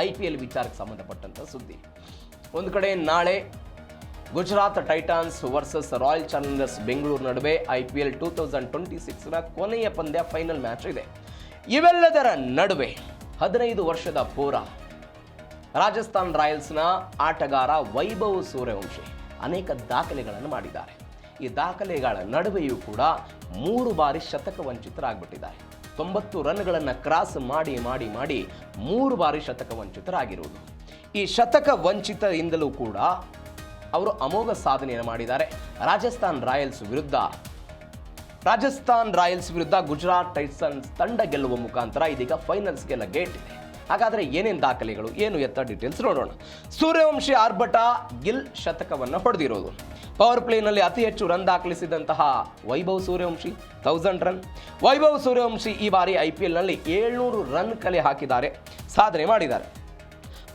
IPL ವಿಚಾರಕ್ಕೆ ಸಂಬಂಧಪಟ್ಟಂಥ ಸುದ್ದಿ. ಒಂದು ಕಡೆ ನಾಳೆ Gujarat Titans versus royal Challengers Bengaluru ನಡುವೆ IPL 2026ರ ಕೊನೆಯ ಪಂದ್ಯ ಫೈನಲ್ ಮ್ಯಾಚ್ ಇದೆ. ಇವೆಲ್ಲದರ ನಡುವೆ 15 ವರ್ಷದ ಪೋರ ರಾಜಸ್ಥಾನ್ ರಾಯಲ್ಸ್ನ ಆಟಗಾರ ವೈಭವ್ ಸೂರ್ಯವಂಶಿ ಅನೇಕ ದಾಖಲೆಗಳನ್ನು ಮಾಡಿದ್ದಾರೆ. ಈ ದಾಖಲೆಗಳ ನಡುವೆಯೂ ಕೂಡ 3 ಬಾರಿ ಶತಕ ವಂಚಿತರಾಗ್ಬಿಟ್ಟಿದ್ದಾರೆ. 90 ರನ್ಗಳನ್ನು ಕ್ರಾಸ್ ಮಾಡಿ 3 ಬಾರಿ ಶತಕ ವಂಚಿತರಾಗಿರುವುದು. ಈ ಶತಕ ವಂಚಿತರಿಂದಲೂ ಕೂಡ ಅವರು ಅಮೋಘ ಸಾಧನೆಯನ್ನು ಮಾಡಿದ್ದಾರೆ. ರಾಜಸ್ಥಾನ್ ರಾಯಲ್ಸ್ ವಿರುದ್ಧ ಗುಜರಾತ್ ಟೈಟನ್ಸ್ ತಂಡ ಗೆಲ್ಲುವ ಮುಖಾಂತರ ಇದೀಗ ಫೈನಲ್ಸ್ಗೆ ಲಗೇಟ್ ಇದೆ. ಹಾಗಾದರೆ ಏನೇನು ದಾಖಲೆಗಳು, ಏನು ಎತ್ತ ಡೀಟೇಲ್ಸ್ ನೋಡೋಣ. ಸೂರ್ಯವಂಶಿ ಆರ್ಭಟ ಗಿಲ್ ಶತಕವನ್ನು ಹೊಡೆದಿರೋದು. ಪವರ್ ಪ್ಲೇನಲ್ಲಿ ಅತಿ ಹೆಚ್ಚು ರನ್ ದಾಖಲಿಸಿದಂತಹ ವೈಭವ್ ಸೂರ್ಯವಂಶಿ 1000 ರನ್. ವೈಭವ್ ಸೂರ್ಯವಂಶಿ ಈ ಬಾರಿ IPLನಲ್ಲಿ 700 ರನ್ ಕಲೆ ಹಾಕಿದ್ದಾರೆ, ಸಾಧನೆ ಮಾಡಿದ್ದಾರೆ.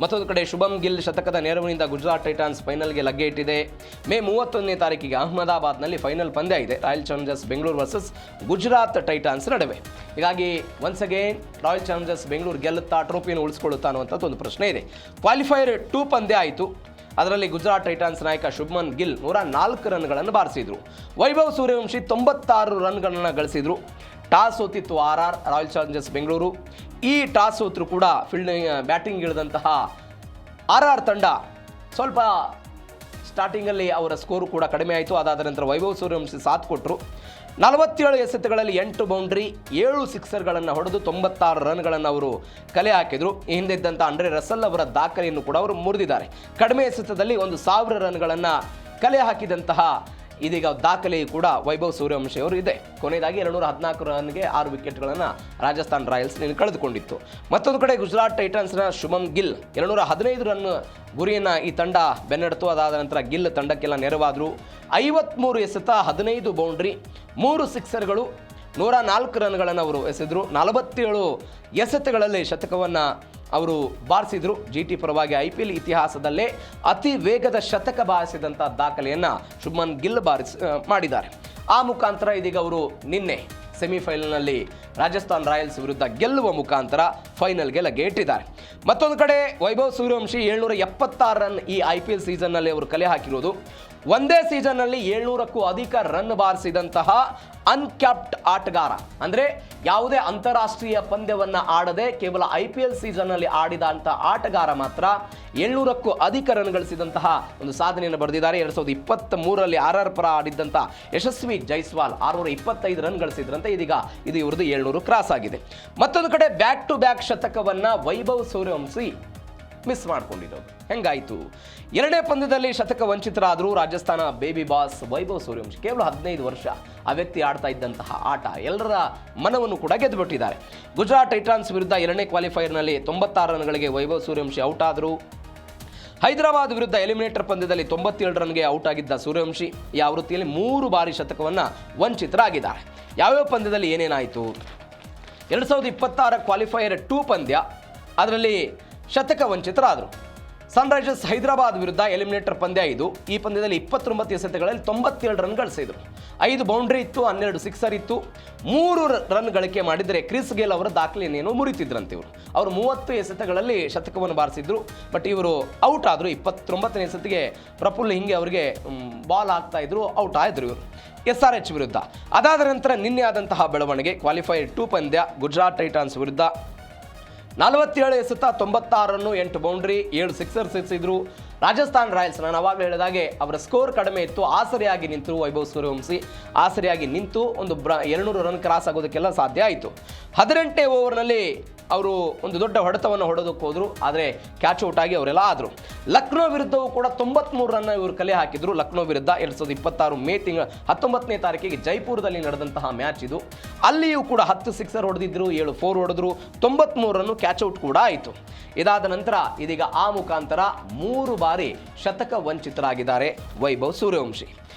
ಮತ್ತೊಂದು ಕಡೆ ಶುಭಮ್ ಗಿಲ್ ಶತಕದ ನೆರವಿನಿಂದ ಗುಜರಾತ್ ಟೈಟಾನ್ಸ್ ಫೈನಲ್ಗೆ ಲಗ್ಗೆ ಇಟ್ಟಿದೆ. ಮೇ 31ನೇ ತಾರೀಕಿಗೆ ಅಹಮದಾಬಾದ್ನಲ್ಲಿ ಫೈನಲ್ ಪಂದ್ಯ ಇದೆ, Royal Challengers Bengaluru versus Gujarat Titans ನಡುವೆ. ಹೀಗಾಗಿ once again Royal Challengers Bengaluru ಗೆಲ್ಲುತ್ತಾ, ಟ್ರೋಫಿಯನ್ನು ಉಳಿಸ್ಕೊಳ್ಳುತ್ತಾ ಅನ್ನುವಂಥದ್ದು ಒಂದು ಪ್ರಶ್ನೆ ಇದೆ. ಕ್ವಾಲಿಫೈಯರ್ 2 ಪಂದ್ಯ ಆಯಿತು. ಅದರಲ್ಲಿ ಗುಜರಾತ್ ಟೈಟಾನ್ಸ್ ನಾಯಕ ಶುಭ್ಮನ್ ಗಿಲ್ 104 ರನ್ಗಳನ್ನು ಬಾರಿಸಿದ್ರು. ವೈಭವ್ ಸೂರ್ಯವಂಶಿ 96 ರನ್ಗಳನ್ನು ಗಳಿಸಿದ್ರು. ಟಾಸ್ ಸೋತಿತ್ತು RR ರಾಯಲ್ ಚಾಲೆಂಜರ್ಸ್ ಬೆಂಗಳೂರು. ಈ ಟಾಸ್ ಸೋತರು ಕೂಡ ಬ್ಯಾಟಿಂಗ್ ಇಳಿದಂತಹ RR ತಂಡ ಸ್ವಲ್ಪ ಸ್ಟಾರ್ಟಿಂಗಲ್ಲಿ ಅವರ ಸ್ಕೋರು ಕೂಡ ಕಡಿಮೆ ಆಯಿತು. ಅದಾದ ನಂತರ ವೈಭವ್ ಸೂರ್ಯವಂಶಿ ಸಾಥ್ ಕೊಟ್ಟರು. 47 ಎಸೆತಗಳಲ್ಲಿ 8 ಬೌಂಡ್ರಿ 7 ಸಿಕ್ಸರ್ಗಳನ್ನು ಹೊಡೆದು 96 ರನ್ಗಳನ್ನು ಅವರು ಕಲೆ ಹಾಕಿದರು. ಈ ಹಿಂದೆ ಇದ್ದಂಥ ಆಂಡ್ರೆ ರಸಲ್ ಅವರ ದಾಖಲೆಯನ್ನು ಕೂಡ ಅವರು ಮುರಿದಿದ್ದಾರೆ. ಕಡಿಮೆ ಎಸೆತದಲ್ಲಿ 1000 ರನ್ಗಳನ್ನು ಕಲೆ ಹಾಕಿದಂತಹ ಇದೀಗ ದಾಖಲೆಯೂ ಕೂಡ ವೈಭವ್ ಸೂರ್ಯವಂಶಿ ಅವರು ಇದೆ. ಕೊನೆಯದಾಗಿ 214 ರನ್ಗೆ 6 ವಿಕೆಟ್ಗಳನ್ನು ರಾಜಸ್ಥಾನ್ ರಾಯಲ್ಸ್ ಕಳೆದುಕೊಂಡಿತ್ತು. ಮತ್ತೊಂದು ಕಡೆ ಗುಜರಾತ್ ಟೈಟನ್ಸ್ನ ಶುಭಮ್ ಗಿಲ್ 215 ರನ್ ಗುರಿಯನ್ನು ಈ ತಂಡ ಬೆನ್ನಡೆತು. ಅದಾದ ನಂತರ ಗಿಲ್ ತಂಡಕ್ಕೆಲ್ಲ ನೆರವಾದರು. 53 ಎಸೆತ 15 ಬೌಂಡ್ರಿ 3 ಸಿಕ್ಸರ್ಗಳು 104 ರನ್ಗಳನ್ನು ಅವರು ಎಸೆದರು. 47 ಎಸೆತಗಳಲ್ಲಿ ಶತಕವನ್ನು ಅವರು ಬಾರಿಸಿದರು. GT ಪರವಾಗಿ IPL ಇತಿಹಾಸದಲ್ಲೇ ಅತಿ ವೇಗದ ಶತಕ ಬಾರಿಸಿದಂಥ ದಾಖಲೆಯನ್ನು ಶುಭ್ಮನ್ ಗಿಲ್ ಮಾಡಿದ್ದಾರೆ. ಆ ಮುಖಾಂತರ ಇದೀಗ ಅವರು ನಿನ್ನೆ ಸೆಮಿಫೈನಲ್ನಲ್ಲಿ ರಾಜಸ್ಥಾನ್ ರಾಯಲ್ಸ್ ವಿರುದ್ಧ ಗೆಲ್ಲುವ ಮುಖಾಂತರ ಫೈನಲ್ಗೆ ಲಗ್ಗೆ ಇಟ್ಟಿದ್ದಾರೆ. ಮತ್ತೊಂದು ಕಡೆ ವೈಭವ್ ಸೂರ್ಯವಂಶಿ 776 ರನ್ ಈ IPL ಸೀಸನ್ನಲ್ಲಿ ಅವರು ಕಲೆ ಹಾಕಿರೋದು. ಒಂದೇ ಸೀಸನ್ನಲ್ಲಿ 700ಕ್ಕೂ ಅಧಿಕ ರನ್ ಬಾರಿಸಿದಂತಹ ಅನ್ಕ್ಯಾಪ್ಡ್ ಆಟಗಾರ, ಅಂದರೆ ಯಾವುದೇ ಅಂತಾರಾಷ್ಟ್ರೀಯ ಪಂದ್ಯವನ್ನು ಆಡದೆ ಕೇವಲ IPL ಸೀಸನ್ನಲ್ಲಿ ಆಡಿದಂಥ ಆಟಗಾರ ಮಾತ್ರ 700ಕ್ಕೂ ಅಧಿಕ ರನ್ ಗಳಿಸಿದಂತಹ ಒಂದು ಸಾಧನೆಯನ್ನು ಬರೆದಿದ್ದಾರೆ. 2023ರಲ್ಲಿ RR ಪರ ಆಡಿದ್ದಂಥ ಯಶಸ್ವಿ ಜೈಸ್ವಾಲ್ 625 ರನ್ ಗಳಿಸಿದ್ರಂತೆ. ಇದೀಗ ಇದು ಇವ್ರದ್ದು 700 ಕ್ರಾಸ್ ಆಗಿದೆ. ಮತ್ತೊಂದು ಕಡೆ ಬ್ಯಾಕ್ ಟು ಬ್ಯಾಕ್ ಶತಕವನ್ನು ವೈಭವ್ ಸೂರ್ಯವಂಶಿ ಮಿಸ್ ಮಾಡ್ಕೊಂಡಿರೋದು. ಹೆಂಗಾಯಿತು? 2ನೇ ಪಂದ್ಯದಲ್ಲಿ ಶತಕ ವಂಚಿತರಾದರೂ ರಾಜಸ್ಥಾನ ಬೇಬಿ ಬಾಸ್ ವೈಭವ್ ಸೂರ್ಯವಂಶಿ ಕೇವಲ 15 ವರ್ಷ ಆ ವ್ಯಕ್ತಿ ಆಡ್ತಾ ಇದ್ದಂತಹ ಆಟ ಎಲ್ಲರ ಮನವನ್ನು ಕೂಡ ಗೆದ್ದುಬಿಟ್ಟಿದ್ದಾರೆ. ಗುಜರಾತ್ ಟೈಟಾನ್ಸ್ ವಿರುದ್ಧ 2ನೇ ಕ್ವಾಲಿಫೈಯರ್ನಲ್ಲಿ 96 ರನ್ಗಳಿಗೆ ವೈಭವ್ ಸೂರ್ಯವಂಶಿ ಔಟ್ ಆದರು. ಹೈದರಾಬಾದ್ ವಿರುದ್ಧ ಎಲಿಮಿನೇಟರ್ ಪಂದ್ಯದಲ್ಲಿ 97 ರನ್ಗೆ ಔಟ್ ಆಗಿದ್ದ ಸೂರ್ಯವಂಶಿ ಈ ಆವೃತ್ತಿಯಲ್ಲಿ 3 ಬಾರಿ ಶತಕವನ್ನು ವಂಚಿತರಾಗಿದ್ದಾರೆ. ಯಾವ್ಯಾವ ಪಂದ್ಯದಲ್ಲಿ ಏನೇನಾಯಿತು? 2026 ಕ್ವಾಲಿಫೈಯರ್ 2 ಪಂದ್ಯ, ಅದರಲ್ಲಿ ಶತಕ ವಂಚಿತರಾದರು. ಸನ್ರೈಸರ್ಸ್ ಹೈದರಾಬಾದ್ ವಿರುದ್ಧ ಎಲಿಮಿನೇಟರ್ ಪಂದ್ಯ ಇದು. ಈ ಪಂದ್ಯದಲ್ಲಿ 29 ಎಸೆತಗಳಲ್ಲಿ 97 ರನ್ ಗಳಿಸಿದರು. 5 ಬೌಂಡ್ರಿ ಇತ್ತು, 12 ಸಿಕ್ಸರ್ ಇತ್ತು. 3 ರನ್ ಗಳಿಕೆ ಮಾಡಿದರೆ ಕ್ರಿಸ್ ಗೇಲ್ ಅವರ ದಾಖಲೆಯನ್ನೇನೋ ಮುರಿತಿದ್ರಂತೆ. ಅವರು 30 ಎಸೆತಗಳಲ್ಲಿ ಶತಕವನ್ನು ಬಾರಿಸಿದ್ರು. ಬಟ್ ಇವರು ಔಟ್ ಆದರು. 29ನೇ ಎಸೆತಿಗೆ ಪ್ರಫುಲ್ ಹಿಂಗೆ ಅವರಿಗೆ ಬಾಲ್ ಹಾಕ್ತಾ ಇದ್ರು, ಔಟ್ ಆಯಿದ್ರು ಇವರು SRH ವಿರುದ್ಧ. ಅದಾದ ನಂತರ ನಿನ್ನೆ ಆದಂತಹ ಬೆಳವಣಿಗೆ ಕ್ವಾಲಿಫೈಯರ್ 2 ಪಂದ್ಯ ಗುಜರಾತ್ ಟೈಟಾನ್ಸ್ ವಿರುದ್ಧ 47 ಎಸೆತ 96 ರನ್ನು 8 ಬೌಂಡ್ರಿ 7 ಸಿಕ್ಸರ್ಸ್ ಎಸೆಸಿದ್ರು. ರಾಜಸ್ಥಾನ್ ರಾಯಲ್ಸ್, ನಾನು ಅವಾಗಲೇ ಹೇಳಿದಾಗೆ ಅವರ ಸ್ಕೋರ್ ಕಡಿಮೆ ಇತ್ತು, ಆಸರೆಯಾಗಿ ನಿಂತರು ವೈಭವ್ ಸೂರ್ಯವಂಶಿ. ಆಸರೆಯಾಗಿ ನಿಂತು ಒಂದು 200 ರನ್ ಕ್ರಾಸ್ ಆಗೋದಕ್ಕೆಲ್ಲ ಸಾಧ್ಯ ಆಯಿತು. 18ನೇ ಓವರ್ನಲ್ಲಿ ಅವರು ಒಂದು ದೊಡ್ಡ ಹೊಡೆತವನ್ನು ಹೊಡೋದಕ್ಕೆ ಹೋದರು, ಆದರೆ ಕ್ಯಾಚ್ ಔಟ್ ಆಗಿ ಅವರೆಲ್ಲ ಆದರು. ಲಕ್ನೋ ವಿರುದ್ಧವೂ ಕೂಡ 93 ರನ್ ಇವರು ಕಲೆ ಹಾಕಿದ್ರು. ಲಕ್ನೋ ವಿರುದ್ಧ 2026 ಮೇ 19ನೇ ತಾರೀಕಿಗೆ ಜೈಪುರದಲ್ಲಿ ನಡೆದಂತಹ ಮ್ಯಾಚ್ ಇದು. ಅಲ್ಲಿಯೂ ಕೂಡ 10 ಸಿಕ್ಸರ್ ಹೊಡೆದಿದ್ರು, 7 4 ಹೊಡೆದ್ರು, 93 ರನ್ನು ಕ್ಯಾಚ್ ಔಟ್ ಕೂಡ ಆಯಿತು. ಇದಾದ ನಂತರ ಇದೀಗ ಆ ಮುಖಾಂತರ 3 ಬಾರಿ ಶತಕ ವಂಚಿತರಾಗಿದ್ದಾರೆ ವೈಭವ್ ಸೂರ್ಯವಂಶಿ.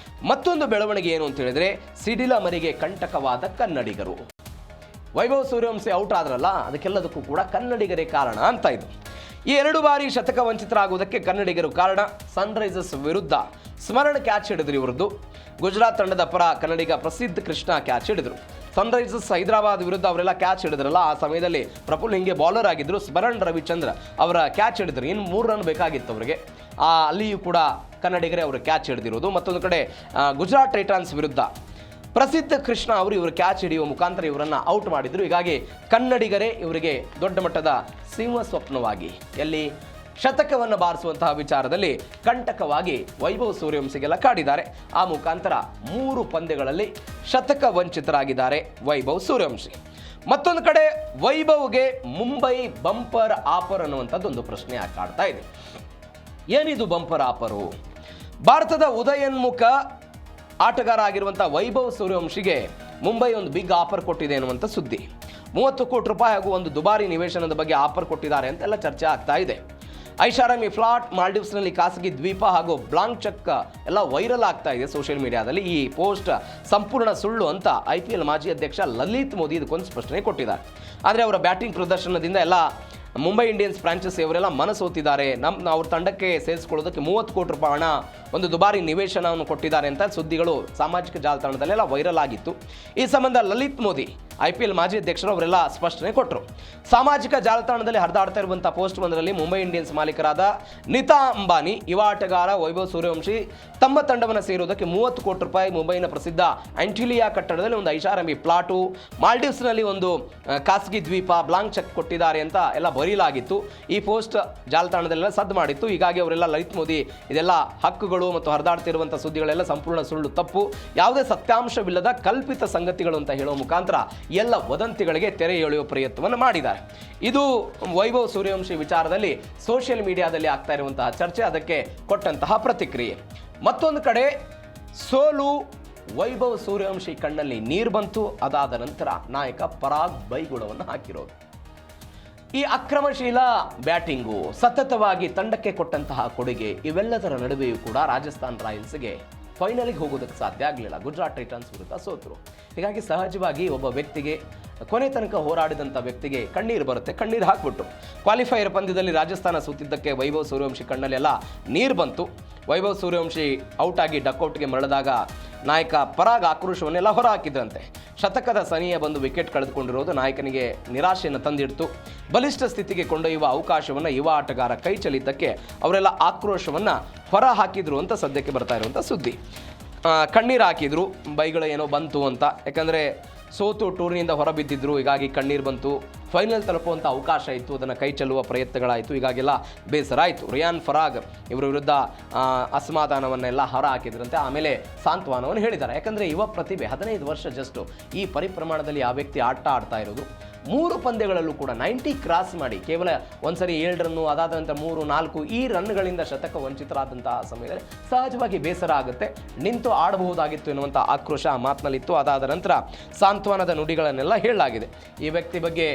ಮತ್ತೊಂದು ಬೆಳವಣಿಗೆ ಏನು ಅಂತ ಹೇಳಿದ್ರೆ, ಸಿಡಿಲ ಮರಿಗೆ ಕಂಟಕವಾದ ಕನ್ನಡಿಗರು. ವೈಭವ್ ಸೂರ್ಯವಂಶಿ ಔಟ್ ಆದ್ರಲ್ಲ, ಅದಕ್ಕೆಲ್ಲದಕ್ಕೂ ಕೂಡ ಕನ್ನಡಿಗರೇ ಕಾರಣ ಅಂತ ಇದು. ಈ 2 ಬಾರಿ ಶತಕ ವಂಚಿತರಾಗುವುದಕ್ಕೆ ಕನ್ನಡಿಗರು ಕಾರಣ. ಸನ್ರೈಸರ್ಸ್ ವಿರುದ್ಧ ಸ್ಮರಣ ಕ್ಯಾಚ್ ಹಿಡಿದ್ರು ಇವರದ್ದು. ಗುಜರಾತ್ ತಂಡದ ಪರ ಕನ್ನಡಿಗ ಪ್ರಸಿದ್ಧ ಕೃಷ್ಣ ಕ್ಯಾಚ್ ಹಿಡಿದರು. ಸನ್ರೈಸರ್ಸ್ ಹೈದರಾಬಾದ್ ವಿರುದ್ಧ ಅವರೆಲ್ಲ ಕ್ಯಾಚ್ ಹಿಡಿದ್ರಲ್ಲ, ಆ ಸಮಯದಲ್ಲಿ ಪ್ರಫುಲ್ ಹಿಂಗೆ ಬೌಲರ್ ಆಗಿದ್ದರು. ಸ್ಮರಣ್ ರವಿಚಂದ್ರ ಅವರ ಕ್ಯಾಚ್ ಹಿಡಿದ್ರು. ಇನ್ನು 3 ರನ್ ಬೇಕಾಗಿತ್ತು ಅವರಿಗೆ. ಅಲ್ಲಿಯೂ ಕೂಡ ಕನ್ನಡಿಗರೇ ಅವರು ಕ್ಯಾಚ್ ಹಿಡಿದಿರೋದು. ಮತ್ತೊಂದು ಕಡೆ ಗುಜರಾತ್ ಟೈಟಾನ್ಸ್ ವಿರುದ್ಧ ಪ್ರಸಿದ್ಧ ಕೃಷ್ಣ ಅವರು ಇವರು ಕ್ಯಾಚ್ ಹಿಡಿಯುವ ಮುಖಾಂತರ ಇವರನ್ನು ಔಟ್ ಮಾಡಿದರು. ಹೀಗಾಗಿ ಕನ್ನಡಿಗರೇ ಇವರಿಗೆ ದೊಡ್ಡ ಮಟ್ಟದ ಸಿಂಹ ಸ್ವಪ್ನವಾಗಿ ಎಲ್ಲಿ ಶತಕವನ್ನು ಬಾರಿಸುವಂತಹ ವಿಚಾರದಲ್ಲಿ ಕಂಟಕವಾಗಿ ವೈಭವ್ ಸೂರ್ಯವಂಶಿಗೆಲ್ಲ ಕಾಡಿದ್ದಾರೆ. ಆ ಮುಖಾಂತರ 3 ಪಂದ್ಯಗಳಲ್ಲಿ ಶತಕ ವಂಚಿತರಾಗಿದ್ದಾರೆ ವೈಭವ್ ಸೂರ್ಯವಂಶಿ. ಮತ್ತೊಂದು ಕಡೆ ವೈಭವ್ಗೆ ಮುಂಬೈ ಬಂಪರ್ ಆಫರ್ ಅನ್ನುವಂಥದ್ದೊಂದು ಪ್ರಶ್ನೆ ಕಾಡ್ತಾ ಇದೆ. ಏನಿದು ಬಂಪರ್ ಆಫರು? ಭಾರತದ ಉದಯೋನ್ಮುಖ ಆಟಗಾರ ಆಗಿರುವಂಥ ವೈಭವ್ ಸೂರ್ಯವಂಶಿಗೆ ಮುಂಬೈ ಒಂದು ಬಿಗ್ ಆಫರ್ ಕೊಟ್ಟಿದೆ ಅನ್ನುವಂಥ ಸುದ್ದಿ. 30 ಕೋಟಿ ರೂಪಾಯಿ ಹಾಗೂ ಒಂದು ದುಬಾರಿ ನಿವೇಶನದ ಬಗ್ಗೆ ಆಫರ್ ಕೊಟ್ಟಿದ್ದಾರೆ ಅಂತೆಲ್ಲ ಚರ್ಚೆ ಆಗ್ತಾ ಇದೆ. ಐಷಾರಾಮಿ ಫ್ಲಾಟ್, ಮಾಲ್ಡೀವ್ಸ್ನಲ್ಲಿ ಖಾಸಗಿ ದ್ವೀಪ ಹಾಗೂ ಬ್ಲಾಂಕ್ ಚೆಕ್ ಎಲ್ಲ ವೈರಲ್ ಆಗ್ತಾ ಇದೆ ಸೋಷಿಯಲ್ ಮೀಡಿಯಾದಲ್ಲಿ. ಈ ಪೋಸ್ಟ್ ಸಂಪೂರ್ಣ ಸುಳ್ಳು ಅಂತ IPL ಮಾಜಿ ಅಧ್ಯಕ್ಷ ಲಲಿತ್ ಮೋದಿ ಇದಕ್ಕೊಂದು ಸ್ಪಷ್ಟನೆ ಕೊಟ್ಟಿದ್ದಾರೆ. ಆದರೆ ಅವರ ಬ್ಯಾಟಿಂಗ್ ಪ್ರದರ್ಶನದಿಂದ ಎಲ್ಲ ಮುಂಬೈ ಇಂಡಿಯನ್ಸ್ ಫ್ರಾಂಚೈಸಿ ಅವರೆಲ್ಲ ಮನಸೋತಿದ್ದಾರೆ. ಅವ್ರ ತಂಡಕ್ಕೆ ಸೇರಿಸ್ಕೊಳ್ಳೋದಕ್ಕೆ 30 ಕೋಟಿ ರೂಪಾಯಿ ಹಣ, ಒಂದು ದುಬಾರಿ ನಿವೇಶನವನ್ನು ಕೊಟ್ಟಿದ್ದಾರೆ ಅಂತ ಸುದ್ದಿಗಳು ಸಾಮಾಜಿಕ ಜಾಲತಾಣದಲ್ಲೆಲ್ಲ ವೈರಲ್ ಆಗಿತ್ತು. ಈ ಸಂಬಂಧ ಲಲಿತ್ ಮೋದಿ IPL ಮಾಜಿ ಅಧ್ಯಕ್ಷರು ಅವರೆಲ್ಲ ಸ್ಪಷ್ಟನೆ ಕೊಟ್ಟರು. ಸಾಮಾಜಿಕ ಜಾಲತಾಣದಲ್ಲಿ ಹರಿದಾಡ್ತಾ ಇರುವಂಥ ಪೋಸ್ಟ್ ಒಂದರಲ್ಲಿ ಮುಂಬೈ ಇಂಡಿಯನ್ಸ್ ಮಾಲೀಕರಾದ ನಿತಾ ಅಂಬಾನಿ, ಯುವ ಆಟಗಾರ ವೈಭವ್ ಸೂರ್ಯವಂಶಿ ತಮ್ಮ ತಂಡವನ್ನು ಸೇರುವುದಕ್ಕೆ 30 ಕೋಟಿ ರೂಪಾಯಿ ಮುಂಬೈನ ಪ್ರಸಿದ್ಧ ಆಂಟಿಲಿಯಾ ಕಟ್ಟಡದಲ್ಲಿ ಒಂದು ಐಷಾರಾಮಿ ಪ್ಲಾಟು, ಮಾಲ್ಡೀವ್ಸ್ನಲ್ಲಿ ಒಂದು ಖಾಸಗಿ ದ್ವೀಪ, ಬ್ಲಾಂಕ್ ಚೆಕ್ ಕೊಟ್ಟಿದ್ದಾರೆ ಅಂತ ಎಲ್ಲ ಬರೀಲಾಗಿತ್ತು. ಈ ಪೋಸ್ಟ್ ಜಾಲತಾಣದಲ್ಲೆಲ್ಲ ಸದ್ದು ಮಾಡಿತ್ತು. ಹೀಗಾಗಿ ಅವರೆಲ್ಲ ಲಲಿತ್ ಮೋದಿ ಇದೆಲ್ಲ ಹಕ್ಕುಗಳು ಮತ್ತು ಹರಿದಾಡ್ತಿರುವಂಥ ಸುದ್ದಿಗಳೆಲ್ಲ ಸಂಪೂರ್ಣ ಸುಳ್ಳು, ತಪ್ಪು, ಯಾವುದೇ ಸತ್ಯಾಂಶವಿಲ್ಲದ ಕಲ್ಪಿತ ಸಂಗತಿಗಳು ಅಂತ ಹೇಳುವ ಮುಖಾಂತರ ಎಲ್ಲ ವದಂತಿಗಳಿಗೆ ತೆರೆ ಎಳೆಯುವ ಪ್ರಯತ್ನವನ್ನು ಮಾಡಿದ್ದಾರೆ. ಇದು ವೈಭವ್ ಸೂರ್ಯವಂಶಿ ವಿಚಾರದಲ್ಲಿ ಸೋಷಿಯಲ್ ಮೀಡಿಯಾದಲ್ಲಿ ಆಗ್ತಾ ಇರುವಂತಹ ಚರ್ಚೆ, ಅದಕ್ಕೆ ಕೊಟ್ಟಂತಹ ಪ್ರತಿಕ್ರಿಯೆ. ಮತ್ತೊಂದು ಕಡೆ ಸೋಲು ವೈಭವ್ ಸೂರ್ಯವಂಶಿ ಕಣ್ಣಲ್ಲಿ ನೀರು ಬಂತು. ಅದಾದ ನಂತರ ನಾಯಕ ಪರಾಗ್ ಬೈಗುಳವನ್ನು ಹಾಕಿರೋದು. ಈ ಅಕ್ರಮಶೀಲ ಬ್ಯಾಟಿಂಗು, ಸತತವಾಗಿ ತಂಡಕ್ಕೆ ಕೊಟ್ಟಂತಹ ಕೊಡುಗೆ, ಇವೆಲ್ಲದರ ನಡುವೆಯೂ ಕೂಡ ರಾಜಸ್ಥಾನ್ ರಾಯಲ್ಸ್ಗೆ ಫೈನಲಿಗೆ ಹೋಗೋದಕ್ಕೆ ಸಾಧ್ಯ ಆಗಲಿಲ್ಲ. ಗುಜರಾತ್ ಟೈಟನ್ಸ್ ವಿರುದ್ಧ ಸೋತರು. ಹೀಗಾಗಿ ಸಹಜವಾಗಿ ಒಬ್ಬ ವ್ಯಕ್ತಿಗೆ, ಕೊನೆ ತನಕ ಹೋರಾಡಿದಂಥ ವ್ಯಕ್ತಿಗೆ ಕಣ್ಣೀರು ಬರುತ್ತೆ. ಕಣ್ಣೀರು ಹಾಕ್ಬಿಟ್ಟು ಕ್ವಾಲಿಫೈಯರ್ ಪಂದ್ಯದಲ್ಲಿ ರಾಜಸ್ಥಾನ ಸೋತಿದ್ದಕ್ಕೆ ವೈಭವ್ ಸೂರ್ಯವಂಶಿ ಕಣ್ಣಲ್ಲೆಲ್ಲ ನೀರು ಬಂತು. ವೈಭವ್ ಸೂರ್ಯವಂಶಿ ಔಟ್ ಆಗಿ ಡಕ್ಔಟ್ಗೆ ಮರಳಿದಾಗ ನಾಯಕ ಪರಾಗ್ ಆಕ್ರೋಶವನ್ನೆಲ್ಲ ಹೊರಹಾಕಿದ್ರಂತೆ. ಶತಕದ ಸನಿಯ ಬಂದು ವಿಕೆಟ್ ಕಳೆದುಕೊಂಡಿರೋದು ನಾಯಕನಿಗೆ ನಿರಾಶೆಯನ್ನು ತಂದಿಡ್ತು. ಬಲಿಷ್ಠ ಸ್ಥಿತಿಗೆ ಕೊಂಡೊಯ್ಯುವ ಅವಕಾಶವನ್ನು ಯುವ ಆಟಗಾರ ಕೈ ಚೆಲ್ಲಿದ್ದಕ್ಕೆ ಅವರೆಲ್ಲ ಆಕ್ರೋಶವನ್ನು ಹೊರ ಹಾಕಿದ್ರು ಅಂತ ಸದ್ಯಕ್ಕೆ ಬರ್ತಾ ಇರುವಂಥ ಸುದ್ದಿ. ಕಣ್ಣೀರು ಹಾಕಿದ್ರು, ಬೈಗಳ ಏನೋ ಬಂತು ಅಂತ. ಯಾಕಂದರೆ ಸೋತು ಟೂರ್ನಿಯಿಂದ ಹೊರಬಿದ್ದಿದ್ರು, ಹೀಗಾಗಿ ಕಣ್ಣೀರು ಬಂತು. ಫೈನಲ್ ತಲುಪುವಂಥ ಅವಕಾಶ ಇತ್ತು, ಅದನ್ನು ಕೈ ಚೆಲ್ಲುವ ಪ್ರಯತ್ನಗಳಾಯಿತು. ಹೀಗಾಗೆಲ್ಲ ಬೇಸರ ಆಯಿತು. ರಿಯಾನ್ ಫರಾಗ್ ಇವರ ವಿರುದ್ಧ ಅಸಮಾಧಾನವನ್ನೆಲ್ಲ ಹೊರ ಹಾಕಿದ್ರಂತೆ. ಆಮೇಲೆ ಸಾಂತ್ವನವನ್ನು ಹೇಳಿದ್ದಾರೆ. ಯಾಕಂದರೆ ಯುವ ಪ್ರತಿಭೆ, 15 ವರ್ಷ ಜಸ್ಟು, ಈ ಪರಿಪ್ರಮಾಣದಲ್ಲಿ ಆ ವ್ಯಕ್ತಿ ಆಡ್ತಾ ಇರೋದು. 3 ಪಂದ್ಯಗಳಲ್ಲೂ ಕೂಡ 90 ಕ್ರಾಸ್ ಮಾಡಿ ಕೇವಲ ಒಂದ್ಸರಿ 7 ರನ್ನು, ಅದಾದ ನಂತರ 3, 4 ಈ ರನ್ಗಳಿಂದ ಶತಕ ವಂಚಿತರಾದಂತಹ ಸಮಯದಲ್ಲಿ ಸಹಜವಾಗಿ ಬೇಸರ ಆಗುತ್ತೆ. ನಿಂತು ಆಡಬಹುದಾಗಿತ್ತು ಎನ್ನುವಂಥ ಆಕ್ರೋಶ ಆ ಮಾತಿನಲ್ಲಿತ್ತು. ಅದಾದ ನಂತರ ಸಾಂತ್ವನದ ನುಡಿಗಳನ್ನೆಲ್ಲ ಹೇಳಲಾಗಿದೆ. ಈ ವ್ಯಕ್ತಿ ಬಗ್ಗೆ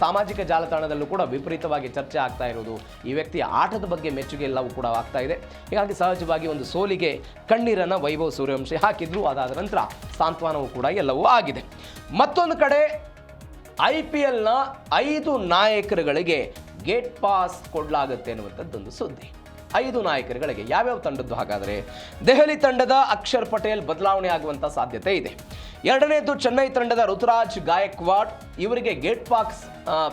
ಸಾಮಾಜಿಕ ಜಾಲತಾಣದಲ್ಲೂ ಕೂಡ ವಿಪರೀತವಾಗಿ ಚರ್ಚೆ ಆಗ್ತಾ ಇರೋದು, ಈ ವ್ಯಕ್ತಿಯ ಆಟದ ಬಗ್ಗೆ ಮೆಚ್ಚುಗೆ ಎಲ್ಲವೂ ಕೂಡ ಆಗ್ತಾ ಇದೆ. ಹೀಗಾಗಿ ಸಹಜವಾಗಿ ಒಂದು ಸೋಲಿಗೆ ಕಣ್ಣೀರನ್ನು ವೈಭವ್ ಸೂರ್ಯವಂಶಿ ಹಾಕಿದ್ರು. ಅದಾದ ನಂತರ ಸಾಂತ್ವನವೂ ಕೂಡ ಎಲ್ಲವೂ ಆಗಿದೆ. ಮತ್ತೊಂದು ಕಡೆ IPLನ 5 ನಾಯಕರುಗಳಿಗೆ ಗೇಟ್ ಪಾಸ್ ಕೊಡಲಾಗುತ್ತೆ ಅನ್ನುವಂಥದ್ದೊಂದು ಸುದ್ದಿ. 5 ನಾಯಕರುಗಳಿಗೆ ಯಾವ್ಯಾವ ತಂಡದ್ದು? ಹಾಗಾದರೆ ದೆಹಲಿ ತಂಡದ ಅಕ್ಷರ್ ಪಟೇಲ್ ಬದಲಾವಣೆ ಆಗುವಂಥ ಸಾಧ್ಯತೆ ಇದೆ. ಎರಡನೇದು ಚೆನ್ನೈ ತಂಡದ ಋತುರಾಜ್ ಗಾಯಕ್ವಾಡ್, ಇವರಿಗೆ ಗೇಟ್ ಪಾಸ್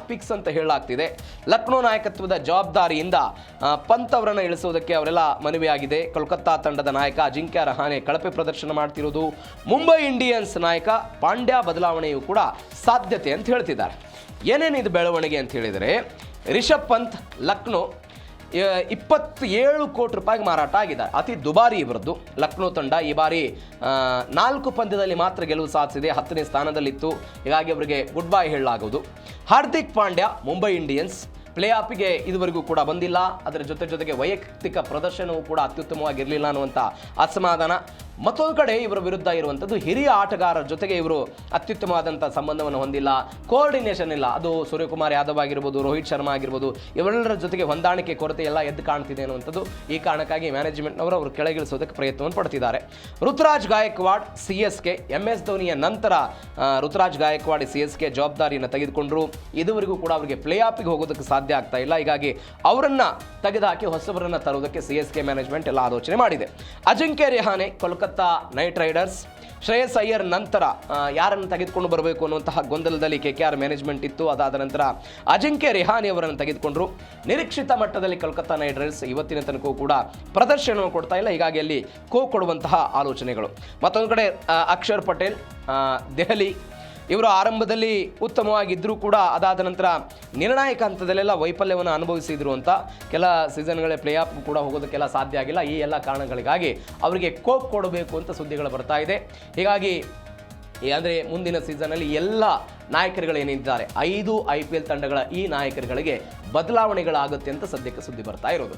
ಪಿಕ್ಸ್ ಅಂತ ಹೇಳಲಾಗ್ತಿದೆ. ಲಕ್ನೋ ನಾಯಕತ್ವದ ಜವಾಬ್ದಾರಿಯಿಂದ ಪಂತ್ ಅವರನ್ನು ಇಳಿಸುವುದಕ್ಕೆ ಅವರೆಲ್ಲ ಮನವಿಯಾಗಿದೆ. ಕೋಲ್ಕತ್ತಾ ತಂಡದ ನಾಯಕ ಅಜಿಂಕ್ಯ ರಹಾನೆ ಕಳಪೆ ಪ್ರದರ್ಶನ ಮಾಡ್ತಿರೋದು. ಮುಂಬೈ ಇಂಡಿಯನ್ಸ್ ನಾಯಕ ಪಾಂಡ್ಯ ಬದಲಾವಣೆಯೂ ಕೂಡ ಸಾಧ್ಯತೆ ಅಂತ ಹೇಳ್ತಿದ್ದಾರೆ. ಏನೇನಿದು ಬೆಳವಣಿಗೆ ಅಂತ ಹೇಳಿದರೆ, ರಿಷಬ್ ಪಂತ್ ಲಕ್ನೋ 27 ಕೋಟಿ ರೂಪಾಯಿಗೆ ಮಾರಾಟ ಆಗಿದ್ದಾರೆ. ಅತಿ ದುಬಾರಿ ಇವರದ್ದು. ಲಕ್ನೋ ತಂಡ ಈ ಬಾರಿ 4 ಪಂದ್ಯದಲ್ಲಿ ಮಾತ್ರ ಗೆಲುವು ಸಾಧಿಸಿದೆ, 10ನೇ ಸ್ಥಾನದಲ್ಲಿತ್ತು. ಹೀಗಾಗಿ ಅವರಿಗೆ ಗುಡ್ ಬೈ ಹೇಳಲಾಗುವುದು. ಹಾರ್ದಿಕ್ ಪಾಂಡ್ಯ ಮುಂಬೈ ಇಂಡಿಯನ್ಸ್ ಪ್ಲೇ ಆಫಿಗೆ ಇದುವರೆಗೂ ಕೂಡ ಬಂದಿಲ್ಲ. ಅದರ ಜೊತೆಗೆ ವೈಯಕ್ತಿಕ ಪ್ರದರ್ಶನವೂ ಕೂಡ ಅತ್ಯುತ್ತಮವಾಗಿರಲಿಲ್ಲ ಅನ್ನುವಂಥ ಅಸಮಾಧಾನ. ಮತ್ತೊಂದು ಕಡೆ ಇವರ ವಿರುದ್ಧ ಇರುವಂಥದ್ದು ಹಿರಿಯ ಆಟಗಾರರ ಜೊತೆಗೆ ಇವರು ಅತ್ಯುತ್ತಮವಾದಂಥ ಸಂಬಂಧವನ್ನು ಹೊಂದಿಲ್ಲ, ಕೋಆರ್ಡಿನೇಷನ್ ಇಲ್ಲ. ಅದು ಸೂರ್ಯಕುಮಾರ್ ಯಾದವ್ ಆಗಿರ್ಬೋದು, ರೋಹಿತ್ ಶರ್ಮಾ ಆಗಿರ್ಬೋದು, ಇವರೆಲ್ಲರ ಜೊತೆಗೆ ಹೊಂದಾಣಿಕೆ ಕೊರತೆ ಎಲ್ಲ ಎದ್ದು ಕಾಣ್ತಿದೆ ಅನ್ನುವಂಥದ್ದು. ಈ ಕಾರಣಕ್ಕಾಗಿ ಮ್ಯಾನೇಜ್ಮೆಂಟ್ನವರು ಅವರು ಕೆಳಗಿಳಿಸೋದಕ್ಕೆ ಪ್ರಯತ್ನವನ್ನು ಪಡ್ತಿದ್ದಾರೆ. ಋತುರಾಜ್ ಗಾಯಕ್ವಾಡ್ CSK, MS ಧೋನಿಯ ನಂತರ ಋತುರಾಜ್ ಗಾಯಕ್ವಾಡ್ CSK ಜವಾಬ್ದಾರಿಯನ್ನು ತೆಗೆದುಕೊಂಡ್ರು. ಇದುವರೆಗೂ ಕೂಡ ಅವರಿಗೆ ಪ್ಲೇ ಆಫಿಗೆ ಹೋಗೋದಕ್ಕೆ ಸಾಧ್ಯ ಆಗ್ತಾ ಇಲ್ಲ. ಹೀಗಾಗಿ ಅವರನ್ನು ತೆಗೆದುಹಾಕಿ ಹೊಸಬರನ್ನು ತರುವುದಕ್ಕೆ CSK ಮ್ಯಾನೇಜ್ಮೆಂಟ್ ಎಲ್ಲ ಆಲೋಚನೆ ಮಾಡಿದೆ. Ajinkya Rahane Kolkata Kolkata Knight Riders. ಶ್ರೇಯಸ್ ಅಯ್ಯರ್ ನಂತರ ಯಾರನ್ನು ತೆಗೆದುಕೊಂಡು ಬರಬೇಕು ಅನ್ನುವಂತಹ ಗೊಂದಲದಲ್ಲಿ KKR ಮ್ಯಾನೇಜ್ಮೆಂಟ್ ಇತ್ತು. ಅದಾದ ನಂತರ ಅಜಿಂಕ್ಯ ರಿಹಾನಿ ಅವರನ್ನು ತೆಗೆದುಕೊಂಡ್ರು. ನಿರೀಕ್ಷಿತ ಮಟ್ಟದಲ್ಲಿ ಕೋಲ್ಕತ್ತಾ ನೈಟ್ ರೈಡರ್ಸ್ ಇವತ್ತಿನ ತನಕವೂ ಕೂಡ ಪ್ರದರ್ಶನವನ್ನು ಕೊಡ್ತಾ ಇಲ್ಲ. ಹೀಗಾಗಿ ಅಲ್ಲಿ ಕೊಡುವಂತಹ ಆಲೋಚನೆಗಳು. ಮತ್ತೊಂದು ಕಡೆ ಅಕ್ಷರ್ ಪಟೇಲ್ ದೆಹಲಿ, ಇವರು ಆರಂಭದಲ್ಲಿ ಉತ್ತಮವಾಗಿದ್ದರೂ ಕೂಡ ಅದಾದ ನಂತರ ನಿರ್ಣಾಯಕ ಹಂತದಲ್ಲೆಲ್ಲ ವೈಫಲ್ಯವನ್ನು ಅನುಭವಿಸಿದ್ರು ಅಂತ ಕೆಲ ಸೀಸನ್ಗಳೇ ಪ್ಲೇ ಆಫ್ ಕೂಡ ಹೋಗೋದಕ್ಕೆಲ್ಲ ಸಾಧ್ಯ ಆಗಿಲ್ಲ. ಈ ಎಲ್ಲ ಕಾರಣಗಳಿಗಾಗಿ ಅವರಿಗೆ ಕೊಡಬೇಕು ಅಂತ ಸುದ್ದಿಗಳು ಬರ್ತಾ ಇದೆ. ಹೀಗಾಗಿ ಅಂದರೆ ಮುಂದಿನ ಸೀಸನಲ್ಲಿ ಎಲ್ಲ ನಾಯಕರುಗಳೇನಿದ್ದಾರೆ 5 IPL ತಂಡಗಳ ಈ ನಾಯಕರುಗಳಿಗೆ ಬದಲಾವಣೆಗಳಾಗುತ್ತೆ ಅಂತ ಸದ್ಯಕ್ಕೆ ಸುದ್ದಿ ಬರ್ತಾ ಇರೋದು.